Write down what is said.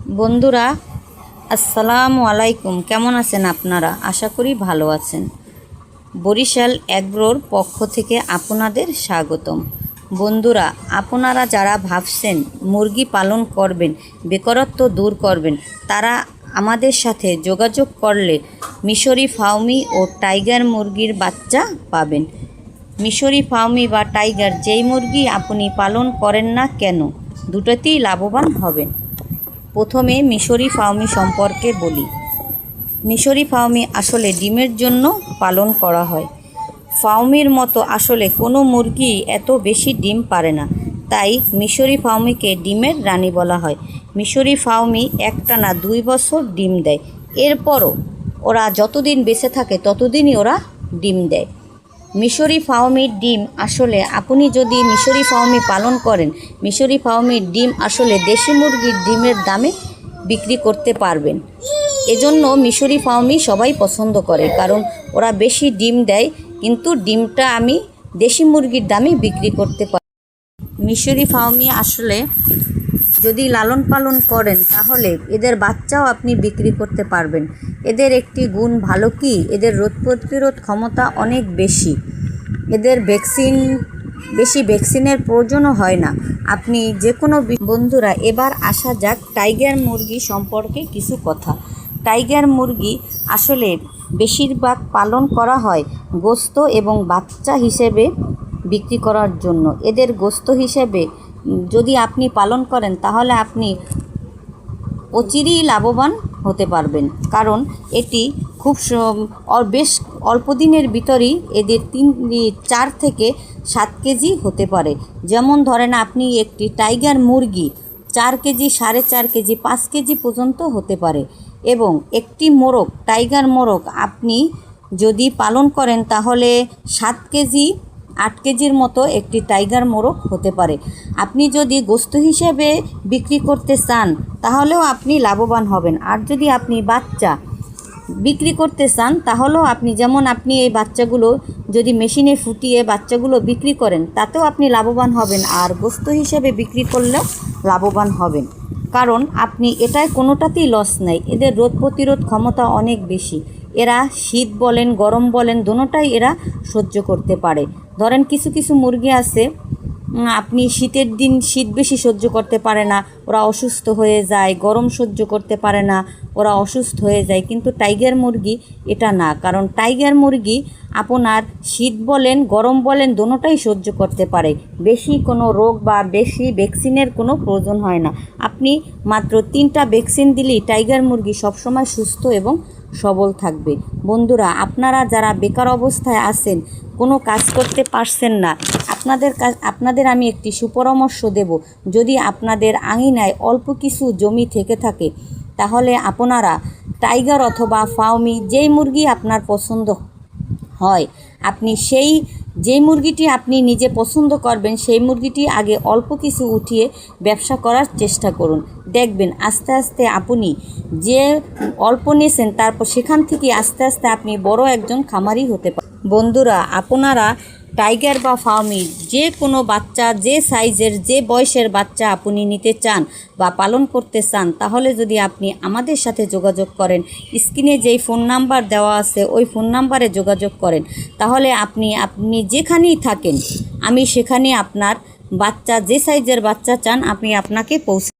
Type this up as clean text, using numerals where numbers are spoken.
বন্ধুরা, আসসালামু আলাইকুম। কেমন আছেন আপনারা? আশা করি ভালো আছেন। বরিশাল এগ্রোর পক্ষ থেকে আপনাদের স্বাগতম। বন্ধুরা, আপনারা যারা ভাবছেন মুরগি পালন করবেন, বেকারত্ব দূর করবেন, তারা আমাদের সাথে যোগাযোগ করলে মিশরি ফাউমি ও টাইগার মুরগির বাচ্চা পাবেন। মিশরি ফাউমি বা টাইগার যেই মুরগি আপনি পালন করেন না কেন, দুটোতেই লাভবান হবেন। প্রথমে মিশরি ফাউমি সম্পর্কে বলি। মিশরি ফাউমি আসলে ডিমের জন্য পালন করা হয়। ফাউমির মতো আসলে কোনো মুরগি এত বেশি ডিম পারে না, তাই মিশরি ফাউমিকে ডিমের রানী বলা হয়। মিশরি ফাউমি একটানা 2 বছর ডিম দেয়। এরপরও ওরা যতদিন বেঁচে থাকে ততদিনই ওরা ডিম দেয়। মিশরি ফাউমির ডিম আসলে আপনি যদি মিশরি ফাউমি পালন করেন, মিশরি ফাউমির ডিম আসলে দেশি মুরগির ডিমের দামে বিক্রি করতে পারবেন। এজন্য মিশরি ফাউমি সবাই পছন্দ করে, কারণ ওরা বেশি ডিম দেয়, কিন্তু ডিমটা আমি দেশি মুরগির দামে বিক্রি করতে পারি। মিশরি ফাউমি আসলে যদি লালন পালন করেন তাহলে এদের বাচ্চাও আপনি বিক্রি করতে পারবেন। এদের একটি গুণ ভালো কি, এদের রোগ প্রতিরোধ ক্ষমতা অনেক বেশি। এদের ভ্যাকসিনের প্রয়োজনও হয় না। আপনি যে কোনো বন্ধুরা, এবার আসা যাক টাইগার মুরগি সম্পর্কে কিছু কথা। টাইগার মুরগি আসলে বেশিরভাগ পালন করা হয় গোস্ত এবং বাচ্চা হিসেবে বিক্রি করার জন্য। এদের গোস্ত হিসেবে যদি আপনি পালন করেন তাহলে আপনি অচিরেই লাভবান হতে পারবেন, কারণ এটি বেশ অল্প দিনের ভিতরেই এদের 4 থেকে 7 কেজি হতে পারে। যেমন ধরেন, আপনি একটি টাইগার মুরগি 4 কেজি, 4.5 কেজি, 5 কেজি পর্যন্ত হতে পারে। এবং একটি মোরগ, টাইগার মোরগ আপনি যদি পালন করেন তাহলে 7 কেজি, 8 কেজির মতো একটি টাইগার মোরগ হতে পারে। আপনি যদি গোস্ত হিসেবে বিক্রি করতে চান তাহলেও আপনি লাভবান হবেন। আর যদি আপনি বাচ্চা বিক্রি করতে চান তাহলেও আপনি এই বাচ্চাগুলো যদি মেশিনে ফুটিয়ে বাচ্চাগুলো বিক্রি করেন তাতেও আপনি লাভবান হবেন, আর গোস্ত হিসেবে বিক্রি করলেও লাভবান হবেন। কারণ আপনি এটায় কোনোটাতেই লস নেই। এদের রোগ প্রতিরোধ ক্ষমতা অনেক বেশি। এরা শীত বলেন, গরম বলেন, দোনোটাই এরা সহ্য করতে পারে। ধরেন কিছু কিছু মুরগি আছে, আপনি শীতের দিন শীত বেশি সহ্য করতে পারে না, ওরা অসুস্থ হয়ে যায়। গরম সহ্য করতে পারে না, ওরা অসুস্থ হয়ে যায়। কিন্তু টাইগার মুরগি এটা না, কারণ টাইগার মুরগি আপনার শীত বলেন, গরম বলেন, দোনোটাই সহ্য করতে পারে। বেশি কোনো রোগ বা বেশি ভ্যাকসিনের কোনো প্রয়োজন হয় না। আপনি মাত্র 3টা ভ্যাকসিন দিলেই টাইগার মুরগি সবসময় সুস্থ এবং সবল থাকবে। বন্ধুরা, আপনারা যারা বেকার অবস্থায় আছেন, কোনো কাজ করতে পারছেন না, আপনাদের আমি একটি সুপরামর্শ দেব। যদি আপনাদের আঙিনায় অল্প কিছু জমি থেকে থাকে তাহলে আপনারা টাইগার অথবা ফাউমি যেই মুরগি আপনার পছন্দ হয়, আপনি যেই মুরগিটি আপনি নিজে পছন্দ করবেন সেই মুরগিটি আগে অল্প কিছু উঠিয়ে ব্যবসা করার চেষ্টা করুন। দেখবেন আস্তে আস্তে আপনি যে অল্প নিয়েছেন তারপর সেখান থেকে আস্তে আস্তে আপনি বড় একজন খামারি হতে পারেন। বন্ধুরা, আপনারা টাইগার বা ফাউমি যে কোনো বাচ্চা, যে সাইজের, যে বয়সের বাচ্চা আপনি নিতে চান বা পালন করতে চান, তাহলে যদি আপনি আমাদের সাথে যোগাযোগ করেন, স্ক্রিনে যেই ফোন নাম্বার দেওয়া আছে ওই ফোন নাম্বারে যোগাযোগ করেন, তাহলে আপনি যেখানেই থাকেন আমি সেখানে আপনার বাচ্চা, যে সাইজের বাচ্চা চান আপনাকে পৌঁছে